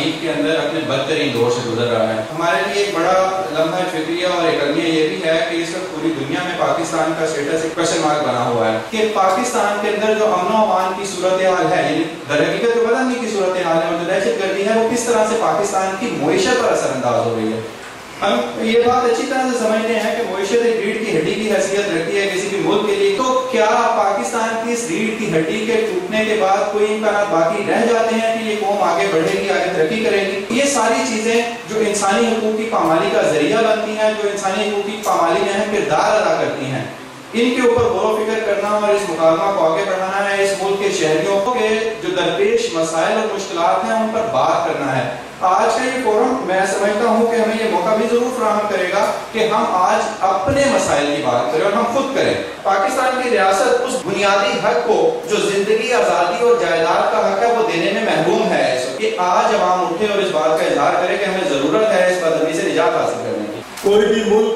تاریخ کے اندر اپنے بدترین دور سے گزر رہا ہے. ہمارے لیے ایک بڑا لمحہ فکریہ اور ایک المیہ یہ بھی ہے کہ اس وقت پوری دنیا میں پاکستان کا اسٹیٹس ایک کوسچن مارک بنا ہوا ہے کہ پاکستان کے اندر جو امن و امان کی صورتحال ہے، یعنی در حقیقت جو بدنی کی صورتحال ہے اور جو دہشت گردی ہے، وہ کس طرح سے پاکستان کی معیشت پر اثر انداز ہو رہی ہے. ہم یہ بات اچھی طرح سے سمجھتے ہیں کہ معیشت ایک ریڑھ کی ہڈی کی حیثیت رکھتی ہے کسی بھی ملک کے لیے. تو کیا پاکستان کی اس ریڑھ کی ہڈی کے ٹوٹنے کے بعد کوئی امکانات باقی رہ جاتے ہیں کہ یہ قوم آگے بڑھے گی، آگے ترقی کرے گی؟ یہ ساری چیزیں جو انسانی حقوق کی پامالی کا ذریعہ بنتی ہیں، جو انسانی حقوق کی پامالی میں اہم کردار ادا کرتی ہیں، ان کے اوپر غور و فکر کرنا اور اس مکالمہ کو آگے بڑھانا ہے. اس ملک کے شہریوں کے جو درپیش مسائل اور مشکلات ہیں ان پر بات کرنا ہے. آج کا یہ فورم میں سمجھتا ہوں کہ ہمیں یہ موقع بھی ضرور فراہم کرے گا کہ ہم آج اپنے مسائل کی بات کریں اور ہم خود کریں. پاکستان کی ریاست اس بنیادی حق کو جو زندگی، آزادی اور جائیداد کا حق ہے وہ دینے میں محروم ہے. کہ آج عوام اٹھے اور اس بات کا اظہار کرے کہ ہمیں ضرورت ہے اس بدبی سے نجات حاصل کرنے کی. کوئی بھی ملک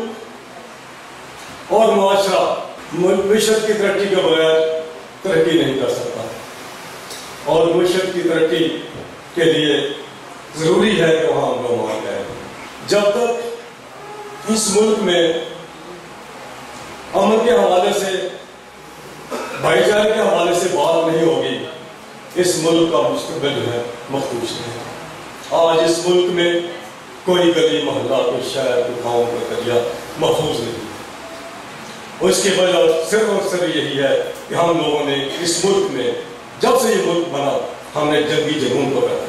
اور معاشرہ معیشت کی ترقی کے بغیر ترقی نہیں کر سکتا، اور معیشت کی ترقی کے لیے ضروری ہے کہ وہاں امن و امان ہے. جب تک اس ملک میں امن کے حوالے سے، بھائی چارے کے حوالے سے بات نہیں ہوگی، اس ملک کا مستقبل جو ہے مخدوش ہے. آج اس ملک میں کوئی گلی محلہ، کوئی شہر، کوئی گاؤں، کوئی دریا محفوظ نہیں. اس کی وجہ صرف اور صرف یہی ہے کہ ہم لوگوں نے اس ملک میں، جب سے یہ ملک بنا، ہم نے جنگی جنون کو پیدا.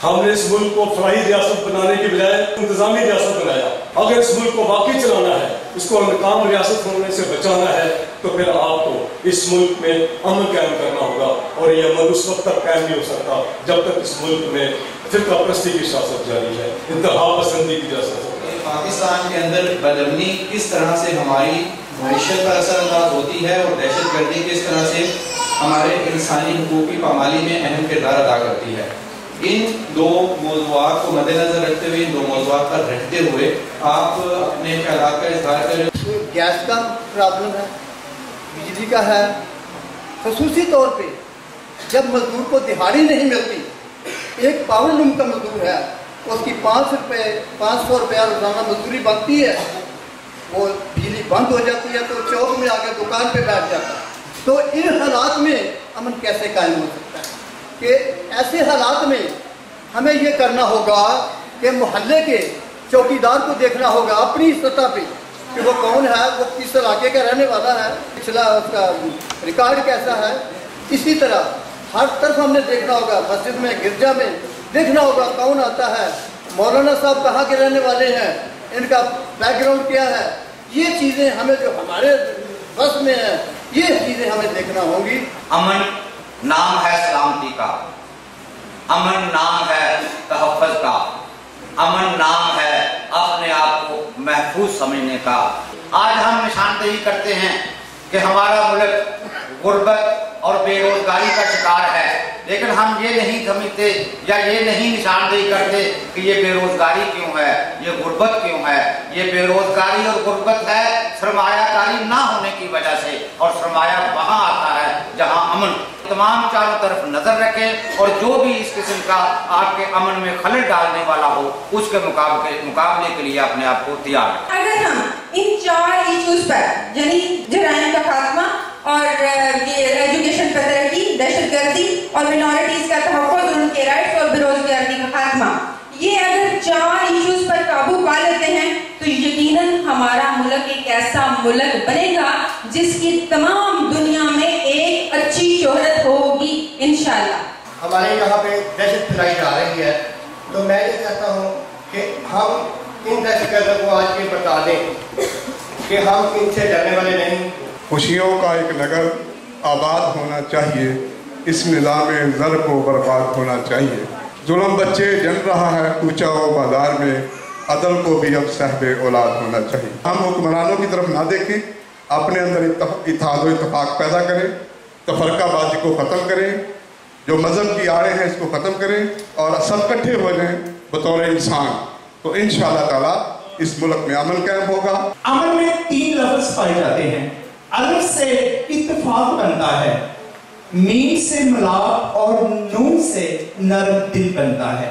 ہم نے اس ملک کو فلاحی ریاست بنانے کے بجائے انتظامی ریاست بنایا. اگر اس ملک کو واقعی چلانا ہے، اس کو ناکام ریاست ہونے سے بچانا ہے، تو پھر آپ کو اس ملک میں امن قائم کرنا ہوگا. اور یہ امن اس وقت تک قائم نہیں ہو سکتا جب تک اس ملک میں فرقہ پرستی کی سیاست جاری ہے، انتہا پسندی کی سیاست. پاکستان کے اندر بدامنی کس طرح سے ہماری معیشت پر اثر انداز ہوتی ہے اور دہشت گردی کس طرح سے ہمارے انسانی حقوق کی پامالی میں اہم کردار ادا کرتی ہے، ان دو موضوعات کو مد نظر رکھتے ہوئے، ان دو موضوعات پر رہتے ہوئے آپ اپنے خیالات کا اظہار کریں. گیس کا پرابلم ہے، بجلی کا ہے. خصوصی طور پہ جب مزدور کو دہاڑی نہیں ملتی، ایک پاور لوم کا مزدور ہے، اس کی 500 روپیہ روزانہ مزدوری بنتی ہے، وہ بجلی بند ہو جاتی ہے تو چوک میں آ کے دکان پہ بیٹھ جاتا ہے. تو ان حالات میں امن کیسے قائم ہو سکتا ہے؟ کہ ایسے حالات میں ہمیں یہ کرنا ہوگا کہ محلے کے چوکیدار کو دیکھنا ہوگا اپنی سطح پہ کہ وہ کون ہے، وہ کس علاقے کا رہنے والا ہے، پچھلا اس کا ریکارڈ کیسا ہے. اسی طرح ہر طرف ہم نے دیکھنا ہوگا، مسجد میں، گرجا میں دیکھنا ہوگا کون آتا ہے، مولانا صاحب کہاں کے رہنے والے ہیں، ان کا بیک گراؤنڈ کیا ہے. یہ چیزیں ہمیں جو ہمارے بس میں ہیں، یہ چیزیں ہمیں دیکھنا ہوں گی. امن نام ہے سلامتی کا، امن نام ہے تحفظ کا، امن نام ہے اپنے آپ کو محفوظ سمجھنے کا. آج ہم نشاندہی کرتے ہیں کہ ہمارا ملک غربت اور بے روزگاری کا شکار ہے، لیکن ہم یہ نہیں سمجھتے یا یہ نہیں نشاندہی کرتے کہ یہ بے روزگاری کیوں ہے، یہ غربت کیوں ہے. یہ بے روزگاری اور غربت ہے سرمایہ کاری نہ ہونے کی وجہ سے، اور سرمایہ وہاں آتا ہے جہاں امن. تمام چاروں طرف نظر رکھیں اور جو بھی اس قسم کا آپ کے امن میں خلل ڈالنے والا ہو، اس کے مقابلے کے لیے اپنے آپ کو تیار رکھیں. اگر ہم ان 4 ایشوز پر، یعنی جرائم کا خاتمہ اور یہ ایجوکیشن پر ترقی، دہشت گردی اور منورٹیز کا تحفظ اور ان کے رائٹس اور بے روزگاری کا خاتمہ، یہ اگر 4 ایشوز پر قابو پا لیتے ہیں تو یقیناً ہمارا ملک ایک ایسا ملک بنے گا جس کی تمام دنیا میں ایک اچھی شہرت ہوگی انشاءاللہ. ہمارے یہاں پہ دہشت پھیلائی جا رہی ہے، تو میں یہ کہتا ہوں کہ ہم ان دہشت گردوں کو آج کے بتا دیں کہ ہم ان سے ڈرنے والے نہیں. خوشیوں کا ایک نگر آباد ہونا چاہیے، اس نظام زر کو برباد ہونا چاہیے. ظلم بچے جن رہا ہے کوچہ و بازار میں، عدل کو بھی اب صاحب اولاد ہونا چاہیے. ہم حکمرانوں کی طرف نہ دیکھیں، اپنے اندر اتحاد و اتفاق پیدا کریں، تفرقہ بازی کو ختم کریں، جو مذہب کی آڑیں ہیں اس کو ختم کریں اور سب اکٹھے ہو جائیں بطور انسان، تو انشاءاللہ تعالیٰ اس ملک میں امن قائم ہوگا. امن میں 3 لفظ پائے جاتے ہیں. الف سے اتفاق بنتا ہے، میم سے ملاپ اور نون سے نرم دل بنتا ہے.